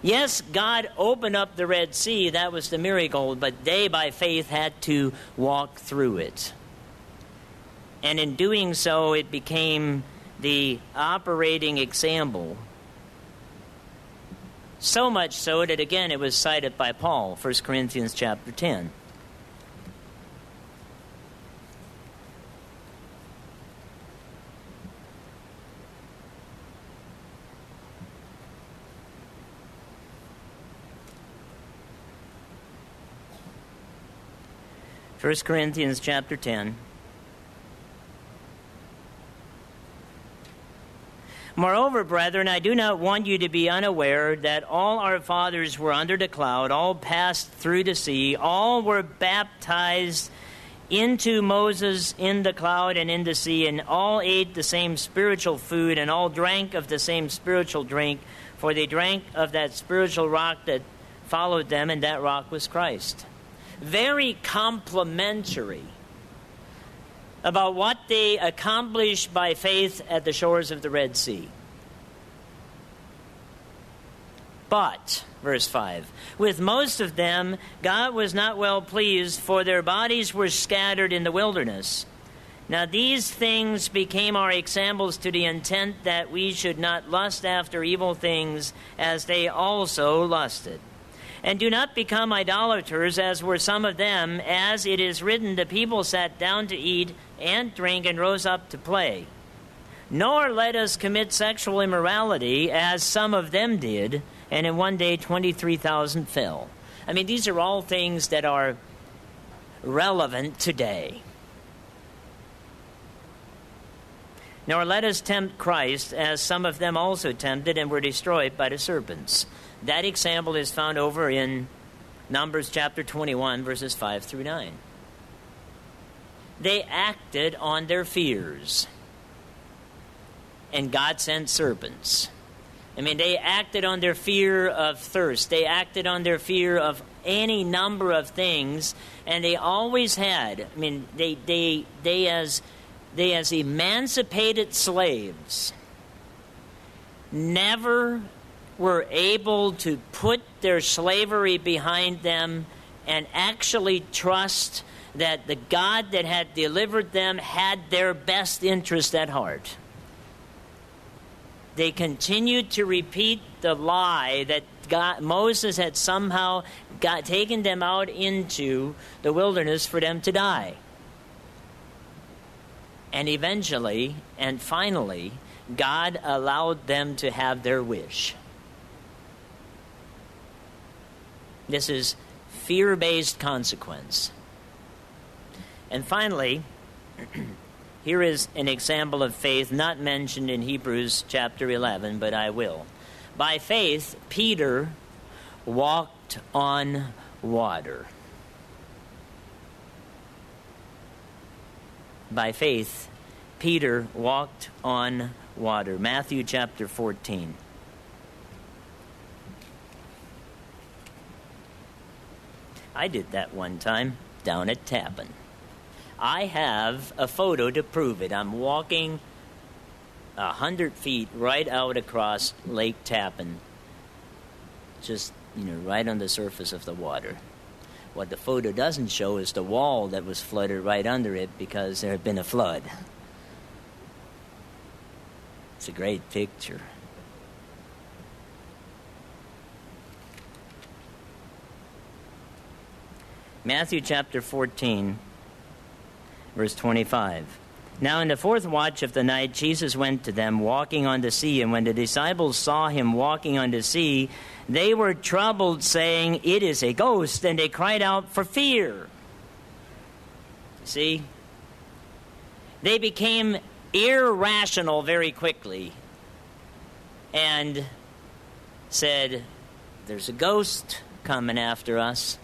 Yes, God opened up the Red Sea. That was the miracle. But they, by faith, had to walk through it. And in doing so, it became the operating example. So much so that, again, it was cited by Paul, 1 Corinthians chapter 10. First Corinthians chapter 10. Moreover, brethren, I do not want you to be unaware that all our fathers were under the cloud, all passed through the sea, all were baptized into Moses in the cloud and in the sea, and all ate the same spiritual food, and all drank of the same spiritual drink, for they drank of that spiritual rock that followed them, and that rock was Christ. Very complimentary about what they accomplished by faith at the shores of the Red Sea. But, verse 5, with most of them God was not well pleased, for their bodies were scattered in the wilderness. Now these things became our examples to the intent that we should not lust after evil things as they also lusted. And do not become idolaters, as were some of them, as it is written, the people sat down to eat and drink and rose up to play. Nor let us commit sexual immorality, as some of them did, and in one day 23,000 fell. These are all things that are relevant today. Nor let us tempt Christ, as some of them also tempted and were destroyed by the serpents. That example is found over in Numbers chapter 21, verses 5 through 9. They acted on their fears, and God sent serpents. I mean, they acted on their fear of thirst. They acted on their fear of any number of things, and they always had. I mean, they as emancipated slaves never were able to put their slavery behind them and actually trust that the God that had delivered them had their best interest at heart. They continued to repeat the lie that Moses had somehow taken them out into the wilderness for them to die. And eventually, and finally, God allowed them to have their wish. This is fear-based consequence. And finally, here is an example of faith not mentioned in Hebrews chapter 11, but I will. By faith, Peter walked on water. By faith, Peter walked on water. Matthew chapter 14. I did that one time down at Tappan. I have a photo to prove it. I'm walking 100 feet right out across Lake Tappan, just, right on the surface of the water. What the photo doesn't show is the wall that was flooded right under it because there had been a flood. It's a great picture. Matthew chapter 14, verse 25. Now in the fourth watch of the night, Jesus went to them walking on the sea, and when the disciples saw him walking on the sea, they were troubled, saying, "It is a ghost," and they cried out for fear. See? They became irrational very quickly and said, "There's a ghost coming after us."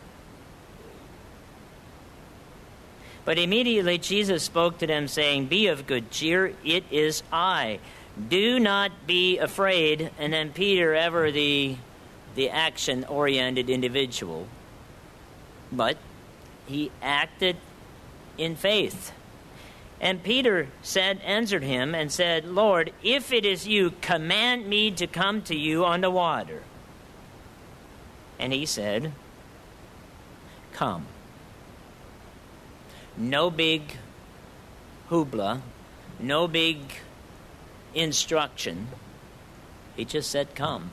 But immediately Jesus spoke to them, saying, "Be of good cheer, it is I. Do not be afraid." And then Peter, ever the action-oriented individual, but he acted in faith. And Peter answered him and said, "Lord, if it is you, command me to come to you on the water." And he said, "Come." No big hoopla, no big instruction. He just said, "Come."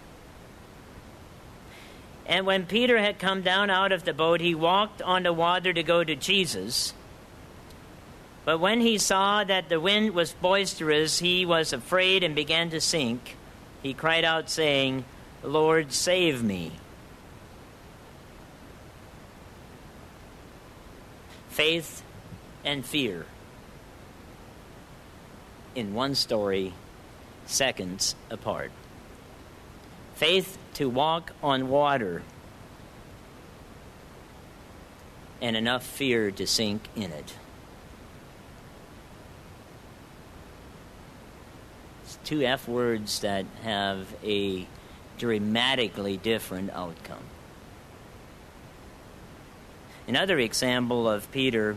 And when Peter had come down out of the boat, he walked on the water to go to Jesus. But when he saw that the wind was boisterous, he was afraid and began to sink. He cried out, saying, "Lord, save me." Faith and fear in one story, seconds apart. Faith to walk on water, and enough fear to sink in it. It's two F words that have a dramatically different outcome. Another example of Peter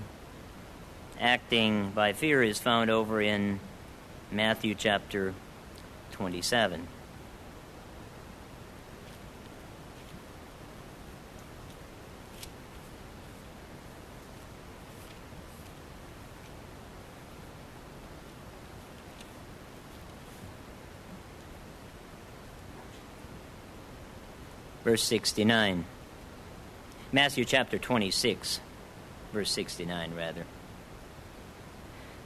acting by fear is found over in Matthew chapter 27. Verse 69. Matthew chapter 26, verse 69, rather.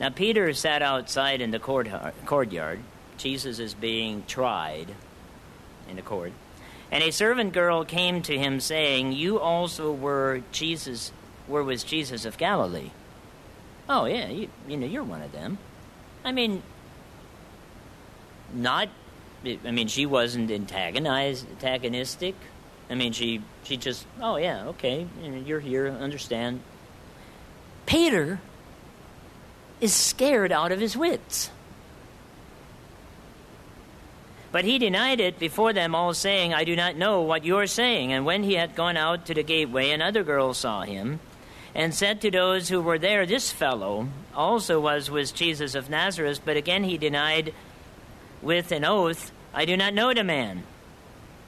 Now Peter sat outside in the courtyard. Jesus is being tried in the court. And a servant girl came to him, saying, "You also were was Jesus of Galilee." "Oh, yeah, you're one of them." I mean, she wasn't antagonistic. I mean, she just, oh yeah, okay, you're here, understand. Peter is scared out of his wits. But he denied it before them all, saying, I do not know what you are saying. And when he had gone out to the gateway, another girl saw him, and said to those who were there, this fellow also was with Jesus of Nazareth. But again he denied with an oath, I do not know the man.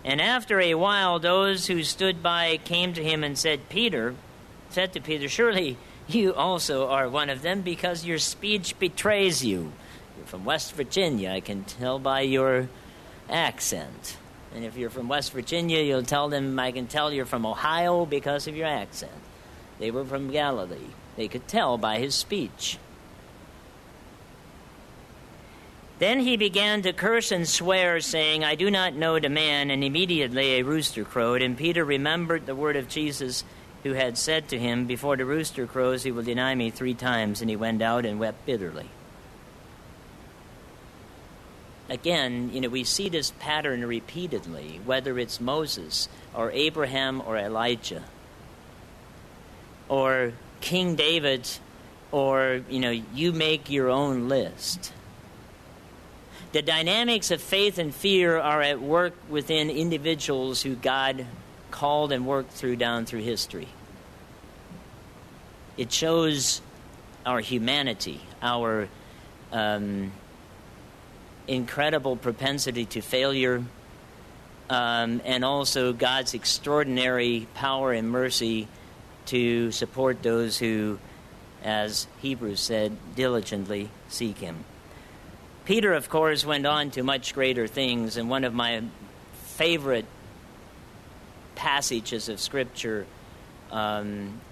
And after a while those who stood by came to him and said to Peter, surely you also are one of them, because your speech betrays you. You're from West Virginia, I can tell by your accent. And if you're from West Virginia, you'll tell them, I can tell you're from Ohio because of your accent. They were from Galilee. They could tell by his speech. Then he began to curse and swear, saying, I do not know the man. And immediately a rooster crowed. And Peter remembered the word of Jesus, who had said to him, before the rooster crows, he will deny me 3 times. And he went out and wept bitterly. Again, we see this pattern repeatedly, whether it's Moses or Abraham or Elijah or King David, or, you make your own list. The dynamics of faith and fear are at work within individuals who God called and worked through down through history. It shows our humanity, our incredible propensity to failure, and also God's extraordinary power and mercy to support those who, as Hebrews said, diligently seek him. Peter, of course, went on to much greater things, and one of my favorite passages of Scripture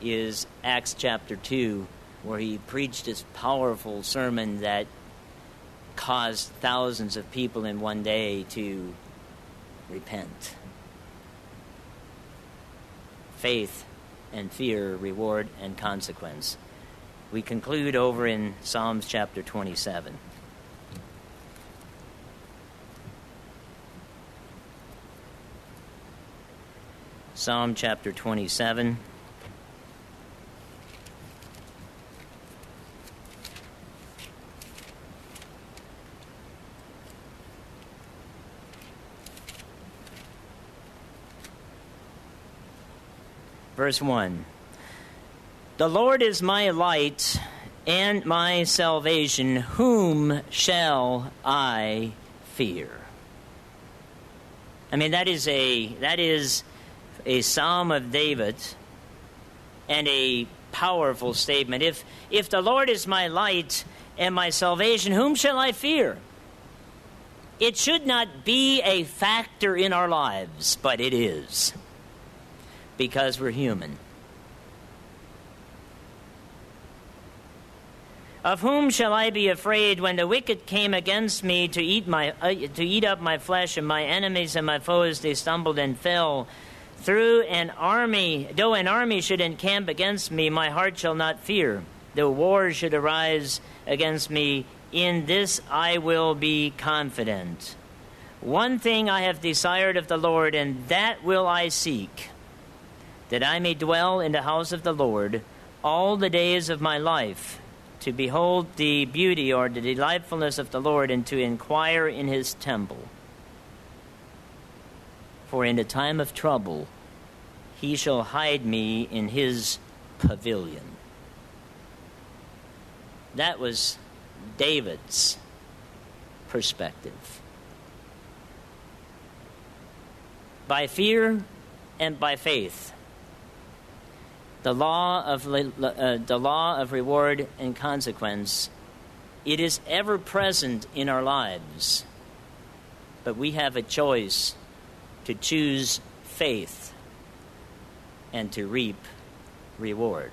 is Acts chapter 2, where he preached this powerful sermon that caused thousands of people in one day to repent. Faith and fear, reward and consequence. We conclude over in Psalms chapter 27. Psalm chapter 27. Verse 1. The Lord is my light and my salvation. Whom shall I fear? I mean, that is a psalm of David and a powerful statement. If the Lord is my light and my salvation, whom shall I fear? It should not be a factor in our lives, but it is, because we're human. Of whom shall I be afraid when the wicked came against me to eat up my flesh, and my enemies and my foes, they stumbled and fell? Though an army should encamp against me, my heart shall not fear. Though war should arise against me, in this I will be confident. One thing I have desired of the Lord, and that will I seek, that I may dwell in the house of the Lord all the days of my life, to behold the beauty or the delightfulness of the Lord, and to inquire in his temple. For in the time of trouble he shall hide me in his pavilion. That was David's perspective. By fear and by faith, the law of reward and consequence, it is ever present in our lives. But we have a choice to choose faith and to reap reward.